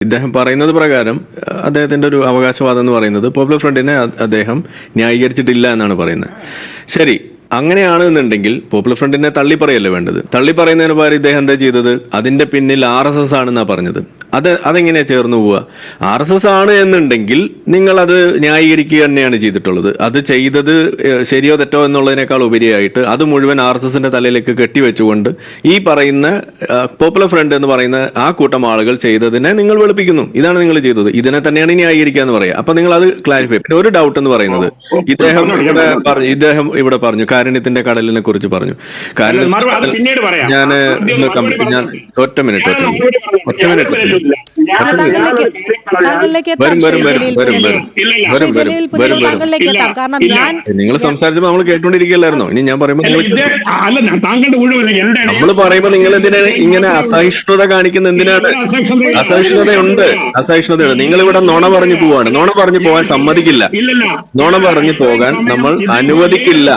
ഇദ്ദേഹം പറയുന്നത് പ്രകാരം അദ്ദേഹത്തിന്റെ ഒരു അവകാശവാദം എന്ന് പറയുന്നത് പോപ്പുലർ ഫ്രണ്ടിനെ അദ്ദേഹം ന്യായീകരിച്ചിട്ടില്ല എന്നാണ് പറയുന്നത്. ശരി, അങ്ങനെയാണ് എന്നുണ്ടെങ്കിൽ പോപ്പുലർ ഫ്രണ്ടിനെ തള്ളി പറയല്ലേ വേണ്ടത്. തള്ളി പറയുന്നതിന് പകരം ഇദ്ദേഹം എന്താ ചെയ്തത്? അതിന്റെ പിന്നിൽ RSS ആണെന്നാ പറഞ്ഞത്. അതെങ്ങനെയാ ചേർന്ന് പോവുക? RSS ആണ് എന്നുണ്ടെങ്കിൽ നിങ്ങൾ അത് ന്യായീകരിക്കുക തന്നെയാണ് ചെയ്തിട്ടുള്ളത്. അത് ചെയ്തത് ശരിയോ തെറ്റോ എന്നുള്ളതിനേക്കാൾ ഉപരിയായിട്ട് അത് മുഴുവൻ RSSന്റെ തലയിലേക്ക് കെട്ടിവെച്ചുകൊണ്ട് ഈ പറയുന്ന പോപ്പുലർ ഫ്രണ്ട് എന്ന് പറയുന്ന ആ കൂട്ടം ആളുകൾ ചെയ്തതിനെ നിങ്ങൾ വെളുപ്പിക്കുന്നു. ഇതാണ് നിങ്ങൾ ചെയ്തത്, ഇതിനെ തന്നെയാണ് ന്യായീകരിക്കുക എന്ന് പറയുക. അപ്പൊ നിങ്ങൾ അത് ക്ലാരിഫൈ. പിന്നെ ഒരു ഡൗട്ട് എന്ന് പറയുന്നത് ഇദ്ദേഹം ഇവിടെ പറഞ്ഞു കാരുണ്യത്തിന്റെ കടലിനെ കുറിച്ച് പറഞ്ഞു. ഞാൻ ഒറ്റ മിനിറ്റ് നിങ്ങൾ സംസാരിച്ചപ്പോ നമ്മൾ കേട്ടോണ്ടിരിക്കുകയല്ലായിരുന്നോ? ഇനി ഞാൻ പറയുമ്പോ നമ്മൾ പറയുമ്പോ നിങ്ങൾ എന്തിനാണ് ഇങ്ങനെ അസഹിഷ്ണുത കാണിക്കുന്ന? എന്തിനാണ്? അസഹിഷ്ണുതയുണ്ട്. നിങ്ങൾ ഇവിടെ നുണ പറഞ്ഞു പോവാണ്. നുണ പറഞ്ഞു പോകാൻ സമ്മതിക്കില്ല. നുണ പറഞ്ഞു പോകാൻ നമ്മൾ അനുവദിക്കില്ല.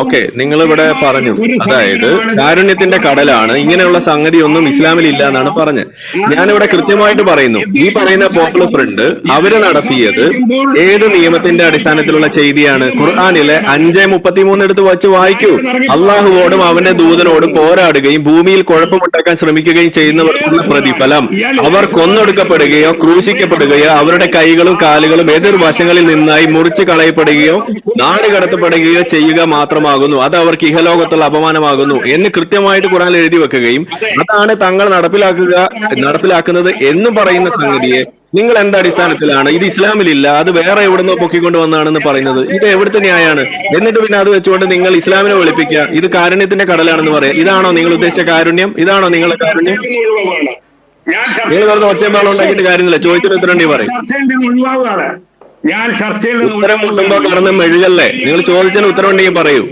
ഓക്കെ, നിങ്ങൾ ഇവിടെ പറഞ്ഞു, അതായത് കാരുണ്യത്തിന്റെ കടലാണ്, ഇങ്ങനെയുള്ള സംഗതി ഒന്നും ഇസ്ലാമിൽ ഇല്ല എന്നാണ് പറഞ്ഞത്. ഞാനിവിടെ കൃത്യമായിട്ട് പറയുന്നു, ഈ പറയുന്ന പോപ്പുലർ ഫ്രണ്ട് അവര് നടത്തിയത് ഏത് നിയമത്തിന്റെ അടിസ്ഥാനത്തിലുള്ള ചെയ്തിയാണ്? ഖുർആനിലെ 5:33 എടുത്ത് വച്ച് വായിക്കൂ. അള്ളാഹുവോടും അവന്റെ ദൂതനോടും പോരാടുകയും ഭൂമിയിൽ കുഴപ്പമുണ്ടാക്കാൻ ശ്രമിക്കുകയും ചെയ്യുന്നവർക്കുള്ള പ്രതിഫലം അവർ കൊന്നൊടുക്കപ്പെടുകയോ ക്രൂശിക്കപ്പെടുകയോ അവരുടെ കൈകളും കാലുകളും എതിർ വശങ്ങളിൽ നിന്നായി മുറിച്ചു കളയപ്പെടുകയോ നാട് കടത്തപ്പെടുകയോ ചെയ്യുക മാത്രമാകുന്നു. അത് അവർക്ക് ഇഹലോകത്തുള്ള അപമാനമാകുന്നു എന്ന് കൃത്യമായിട്ട് ഖുർആനിൽ എഴുതി വെക്കുകയും അതാണ് തങ്ങൾ നടപ്പിലാക്കുന്നത് എന്നും പറയുന്ന സംഗതിയെ നിങ്ങൾ എന്ത് അടിസ്ഥാനത്തിലാണ് ഇത് ഇസ്ലാമിലില്ല, അത് വേറെ എവിടുന്നോ പൊക്കിക്കൊണ്ട് വന്നാണെന്ന് പറയുന്നത്? ഇത് എവിടുത്തെ ന്യായമാണ്? എന്നിട്ട് പിന്നെ അത് വെച്ചുകൊണ്ട് നിങ്ങൾ ഇസ്ലാമിനെ വെളുപ്പിക്കുക, ഇത് കാരുണ്യത്തിന്റെ കടലാണെന്ന് പറയാം. ഇതാണോ നിങ്ങൾ ഉദ്ദേശിച്ച കാരുണ്യം? ഇതാണോ നിങ്ങളുടെ കാരുണ്യം? നിങ്ങൾ വെറുതെ ഒച്ചമ്പാളം ഉണ്ടാക്കിയിട്ട് കാര്യമില്ല. ചോദിച്ചിട്ട് ഉത്തരം പറയും. ഉത്തരം മുട്ടുമ്പോ കടന്ന് മെഴുകല്ലേ. നിങ്ങൾ ചോദിച്ചതിന് ഉത്തരം ഉണ്ടെങ്കിൽ പറയൂ.